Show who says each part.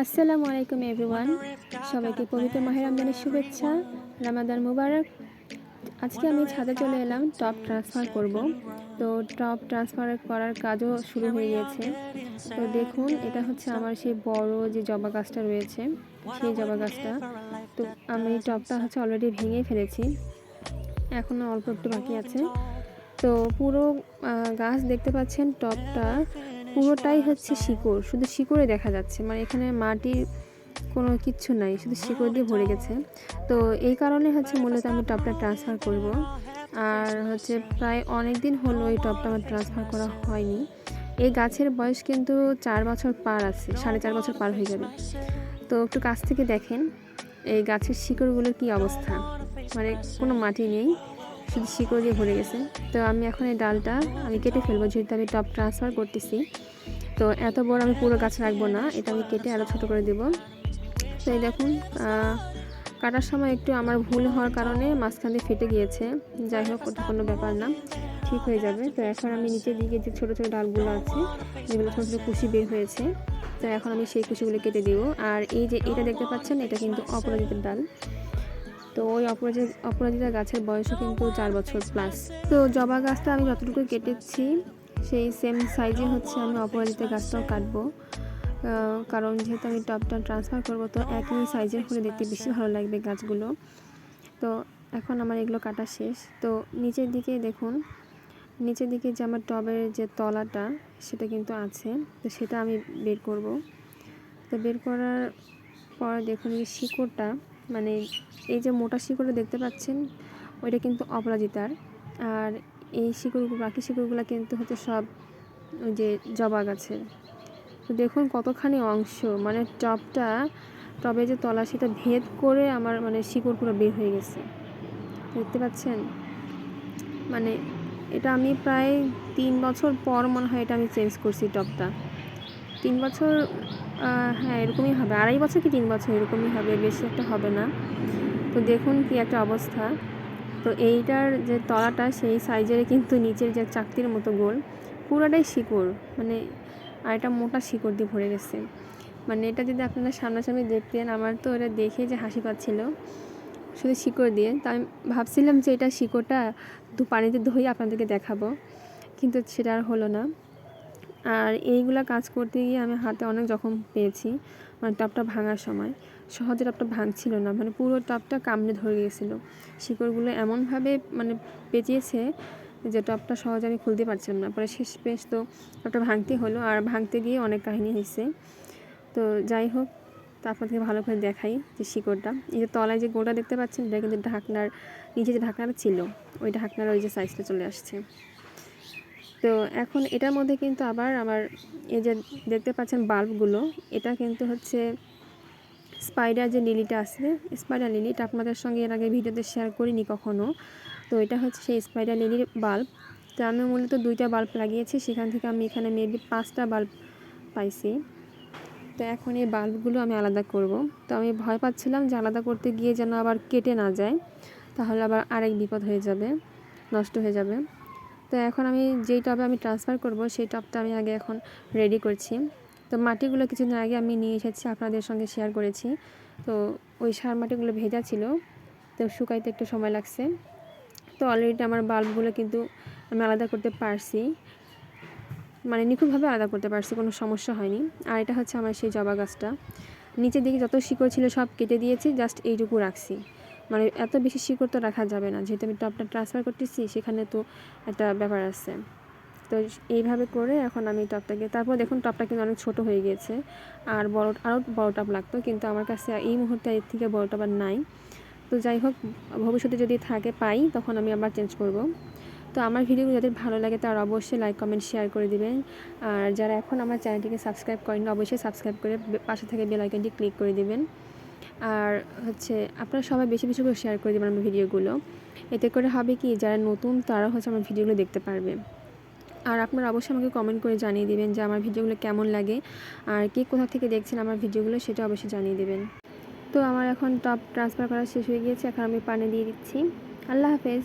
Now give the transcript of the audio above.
Speaker 1: আসসালামু আলাইকুম এভরিওয়ান, সবাইকে পবিত্র মাহে রমজানের শুভেচ্ছা। রামাদান মুবারক। আজকে আমি ছাদে চলে এলাম টপ ট্রান্সফার করব। তো টপ ট্রান্সফার করার কাজও শুরু হয়ে গিয়েছে। তো দেখুন, এটা হচ্ছে আমার সেই বড় যে জবা গাছটা রয়েছে, সেই জবা গাছটা। তো আমি টপটা হচ্ছে অলরেডি ভেঙে ফেলেছি, এখনও অল্প একটু বাকি আছে। তো পুরো গাছ দেখতে পাচ্ছেন, টপটা পুরোটাই হচ্ছে শিকড়, শুধু শিকড়ে দেখা যাচ্ছে, মানে এখানে মাটির কোনো কিচ্ছু নাই, শুধু শিকড় দিয়ে ভরে গেছে। তো এই কারণে হচ্ছে মূলত আমি টপটা ট্রান্সফার করব। আর হচ্ছে প্রায় অনেক দিন হলো এই টপটা আমার ট্রান্সফার করা হয়নি। এই গাছের বয়স কিন্তু 4 বছর পার আছে, 4.5 বছর পার হয়ে যাবে। তো একটু কাছ থেকে দেখেন এই গাছের শিকড়গুলোর কি অবস্থা, মানে কোনো মাটি নেই, শুধু শিকড় দিয়ে ভরে গেছে। তো আমি এখন এই ডালটা আমি কেটে ফেলবো, যেহেতু আমি টপ ট্রান্সফার করতেছি। তো এত বড় আমি পুরো গাছ রাখবো না, এটা আমি কেটে আরও ছোটো করে দেবো। তো এই দেখুন, কাটার সময় একটু আমার ভুল হওয়ার কারণে মাঝখান দিয়ে ফেটে গিয়েছে। যাই হোক, ওটা কোনো ব্যাপার না, ঠিক হয়ে যাবে। তো এখন আমি নিচের দিকে যে ছোটো ছোটো ডালগুলো আছে, যেগুলো ছোটো ছোটো কুশি বের হয়েছে, তো এখন আমি সেই কুশিগুলো কেটে দেব। আর এই যে এটা দেখতে পাচ্ছেন, এটা কিন্তু অপরাজিতার ডাল। তো ওই অপরাজিতা গাছের বয়সও কিন্তু 4 বছর প্লাস। তো জবা গাছটা আমি যতটুকু কেটেছি সেই সেম সাইজে হচ্ছে আমি অপরাজিতা গাছটাও কাটবো, কারণ যেহেতু আমি টপটা ট্রান্সফার করবো, তো একই সাইজের হলে দেখতে বেশি ভালো লাগবে গাছগুলো। তো এখন আমার এগুলো কাটা শেষ। তো নিচের দিকে দেখুন, নিচের দিকে যে আমার টবের যে তলাটা সেটা কিন্তু আছে, তো সেটা আমি বের করব। তো বের করার পর দেখুন এই শিকড়টা, মানে এই যে মোটা শিকড়টা দেখতে পাচ্ছেন, ওইটা কিন্তু অপরাজিতার। আর এই শিকড়গুলো, বাকি শিকড়গুলো কিন্তু হচ্ছে সব ওই যে জবা গাছের। তো দেখুন কতখানি অংশ, মানে টবে যে তলা সেটা ভেদ করে আমার মানে শিকড় পুরো বের হয়ে গেছে, দেখতে পাচ্ছেন। মানে এটা আমি প্রায় 3 বছর পর মনে হয় এটা আমি চেঞ্জ করছি টবটা। 3 বছর, হ্যাঁ এরকমই হবে, 2.5 বছর কি 3 বছর এরকমই হবে, বেশি একটা হবে না। তো দেখুন কি একটা অবস্থা। তো এইটার যে তলাটা সেই সাইজের, কিন্তু নিচের যে চাকতির মতো গোল পুরোটাই শিকড়, মানে আর এটা মোটা শিকড় দিয়ে ভরে গেছে। মানে এটা যদি আপনারা সামনাসামনি দেখতেন, আমার তো এটা দেখে যে হাসি পাচ্ছিল, শুধু শিকড় দিয়ে। তো আমি ভাবছিলাম যে এটা শিকড়টা পানিতে ধুয়ে আপনাদেরকে দেখাবো, কিন্তু সেটা আর হলো না। আর এইগুলা কাজ করতে গিয়ে আমি হাতে অনেক জখম পেয়েছি, মানে টবটা ভাঙার সময় সহজে টবটা ভাঙছিল না, মানে পুরো টবটা কামড়ে ধরে গিয়েছিলো। শিকড়গুলো এমনভাবে মানে পেঁচিয়েছে যে টবটা সহজে আমি খুলতে পারছিলাম না। পরে শেষ পেশ তো টবটা ভাঙতে হলো, আর ভাঙতে গিয়ে অনেক কাহিনী হয়েছে। তো যাই হোক, তো আপনাদেরকে ভালো করে দেখাই যে শিকড়টা, এই যে তলায় যে গোটা দেখতে পাচ্ছেন, এটা কিন্তু ঢাকনার নিচে যে ঢাকনাটা ছিল, ওই ঢাকনার ওই যে সাইজটা চলে আসছে। তো এখন এটার মধ্যে কিন্তু আবার আমার এই যে দেখতে পাচ্ছেন বাল্বগুলো, এটা কিন্তু হচ্ছে স্পাইডার যে লিলিটা আছে, স্পাইডার লিলি, এটা আপনাদের সঙ্গে এর আগে ভিডিওতে শেয়ার করিনি কখনো। তো এটা হচ্ছে সেই স্পাইডার লিলির বাল্ব। তো আমি মূলত 2টা বাল্ব লাগিয়েছি, সেখান থেকে আমি এখানে মেবি 5টা বাল্ব পাইছি। তো এখন এই বাল্বগুলো আমি আলাদা করব। তো আমি ভয় পাচ্ছিলাম যে আলাদা করতে গিয়ে যেন আবার কেটে না যায়, তাহলে আবার আরেক বিপদ হয়ে যাবে, নষ্ট হয়ে যাবে। তো এখন আমি যেই টবে আমি ট্রান্সফার করব, সেই টবটা আমি আগে এখন রেডি করছি। তো মাটিগুলো কিছুদিন আগে আমি নিয়ে এসেছি, আপনাদের সঙ্গে শেয়ার করেছি। তো ওই সার মাটিগুলো ভেজা ছিল, তো শুকাইতে একটু সময় লাগছে। তো অলরেডি আমার বাল্বগুলো কিন্তু আমি আলাদা করতে পারছি, মানে নিখুঁতভাবে আলাদা করতে পারছি, কোনো সমস্যা হয়নি। আর এটা হচ্ছে আমার সেই জবা গাছটা, নিচের দিকে যত শিকড় ছিল সব কেটে দিয়েছি, জাস্ট এইটুকু রাখছি। মানে এত বেশি শিকড় তো রাখা যাবে না, যেহেতু আমি টবটা ট্রান্সফার করতেছি, সেখানে তো একটা ব্যাপার আছে। তো এইভাবে করে এখন আমি টবটাকে, তারপর দেখুন টবটা কিন্তু অনেক ছোট হয়ে গিয়েছে, আর আরও বড় টব লাগতো, কিন্তু আমার কাছে এই মুহূর্তে এর থেকে বড় টব আর নাই। তো যাই হোক, ভবিষ্যতে যদি পাই তখন আমি আবার চেঞ্জ করব। তো আমার ভিডিওগুলো যাদের ভালো লাগে তারা অবশ্যই লাইক কমেন্ট শেয়ার করে দিবেন। আর যারা এখন আমার চ্যানেলটিকে সাবস্ক্রাইব করেন, অবশ্যই সাবস্ক্রাইব করে পাশে থেকে বেল আইকনটি ক্লিক করে দিবেন। আর হচ্ছে আপনারা সবাই বেশি বেশি করে শেয়ার করে দেবেন আমার ভিডিওগুলো, এতে করে হবে কি, যারা নতুন তারা হচ্ছে আমার ভিডিওগুলো দেখতে পারবে। আর আপনারা অবশ্যই আমাকে কমেন্ট করে জানিয়ে দিবেন যে আমার ভিডিওগুলো কেমন লাগে, আর কে কোথা থেকে দেখছেন আমার ভিডিওগুলো সেটা অবশ্যই জানিয়ে দেবেন। তো আমার এখন টপ ট্রান্সফার করা শেষ হয়ে গিয়েছে, এখন আমি পানি দিয়ে দিচ্ছি। আল্লাহ হাফেজ।